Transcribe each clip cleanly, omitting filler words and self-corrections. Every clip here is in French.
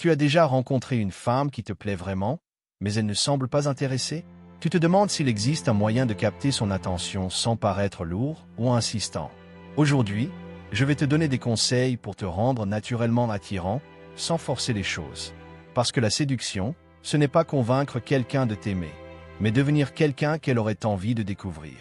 Tu as déjà rencontré une femme qui te plaît vraiment, mais elle ne semble pas intéressée? Tu te demandes s'il existe un moyen de capter son attention sans paraître lourd ou insistant. Aujourd'hui, je vais te donner des conseils pour te rendre naturellement attirant, sans forcer les choses. Parce que la séduction, ce n'est pas convaincre quelqu'un de t'aimer, mais devenir quelqu'un qu'elle aurait envie de découvrir.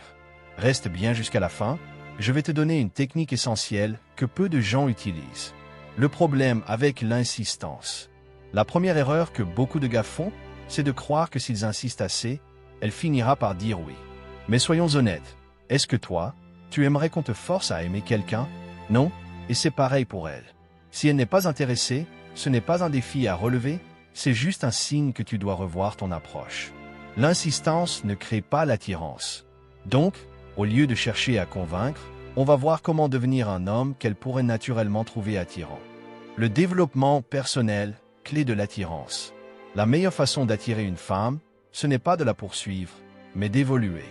Reste bien jusqu'à la fin, je vais te donner une technique essentielle que peu de gens utilisent. Le problème avec l'insistance. La première erreur que beaucoup de gars font, c'est de croire que s'ils insistent assez, elle finira par dire oui. Mais soyons honnêtes, est-ce que toi, tu aimerais qu'on te force à aimer quelqu'un? Non, et c'est pareil pour elle. Si elle n'est pas intéressée, ce n'est pas un défi à relever, c'est juste un signe que tu dois revoir ton approche. L'insistance ne crée pas l'attirance. Donc, au lieu de chercher à convaincre, on va voir comment devenir un homme qu'elle pourrait naturellement trouver attirant. Le développement personnel, clé de l'attirance. La meilleure façon d'attirer une femme, ce n'est pas de la poursuivre, mais d'évoluer.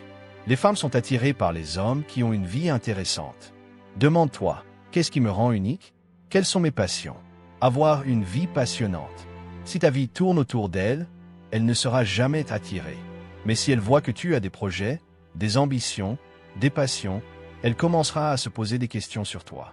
Les femmes sont attirées par les hommes qui ont une vie intéressante. Demande-toi, qu'est-ce qui me rend unique? Quelles sont mes passions? Avoir une vie passionnante. Si ta vie tourne autour d'elle, elle ne sera jamais attirée. Mais si elle voit que tu as des projets, des ambitions, des passions, elle commencera à se poser des questions sur toi.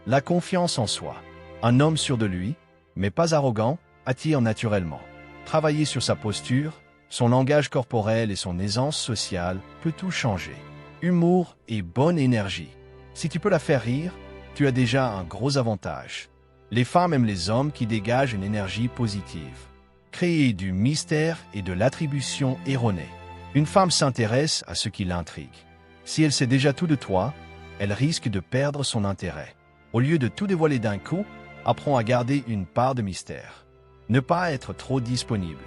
La confiance en soi. Un homme sûr de lui, mais pas arrogant, attire naturellement. Travailler sur sa posture, son langage corporel et son aisance sociale peut tout changer. Humour et bonne énergie. Si tu peux la faire rire, tu as déjà un gros avantage. Les femmes aiment les hommes qui dégagent une énergie positive. Créer du mystère et de l'attribution erronée. Une femme s'intéresse à ce qui l'intrigue. Si elle sait déjà tout de toi, elle risque de perdre son intérêt. Au lieu de tout dévoiler d'un coup, apprends à garder une part de mystère. Ne pas être trop disponible.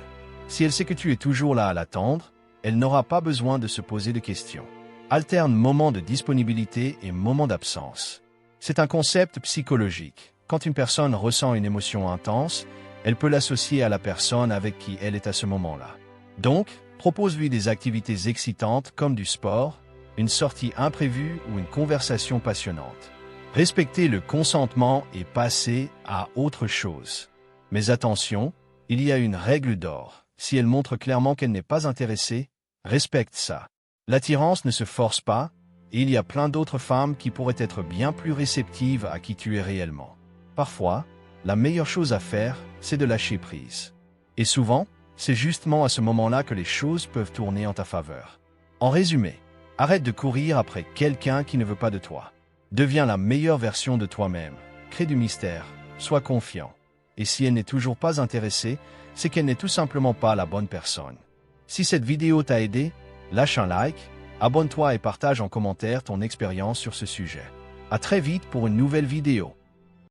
Si elle sait que tu es toujours là à l'attendre, elle n'aura pas besoin de se poser de questions. Alterne moments de disponibilité et moments d'absence. C'est un concept psychologique. Quand une personne ressent une émotion intense, elle peut l'associer à la personne avec qui elle est à ce moment-là. Donc, propose-lui des activités excitantes comme du sport, une sortie imprévue ou une conversation passionnante. Respecter le consentement et passer à autre chose. Mais attention, il y a une règle d'or. Si elle montre clairement qu'elle n'est pas intéressée, respecte ça. L'attirance ne se force pas, et il y a plein d'autres femmes qui pourraient être bien plus réceptives à qui tu es réellement. Parfois, la meilleure chose à faire, c'est de lâcher prise. Et souvent, c'est justement à ce moment-là que les choses peuvent tourner en ta faveur. En résumé, arrête de courir après quelqu'un qui ne veut pas de toi. Deviens la meilleure version de toi-même. Crée du mystère. Sois confiant. Et si elle n'est toujours pas intéressée, c'est qu'elle n'est tout simplement pas la bonne personne. Si cette vidéo t'a aidé, lâche un like, abonne-toi et partage en commentaire ton expérience sur ce sujet. À très vite pour une nouvelle vidéo.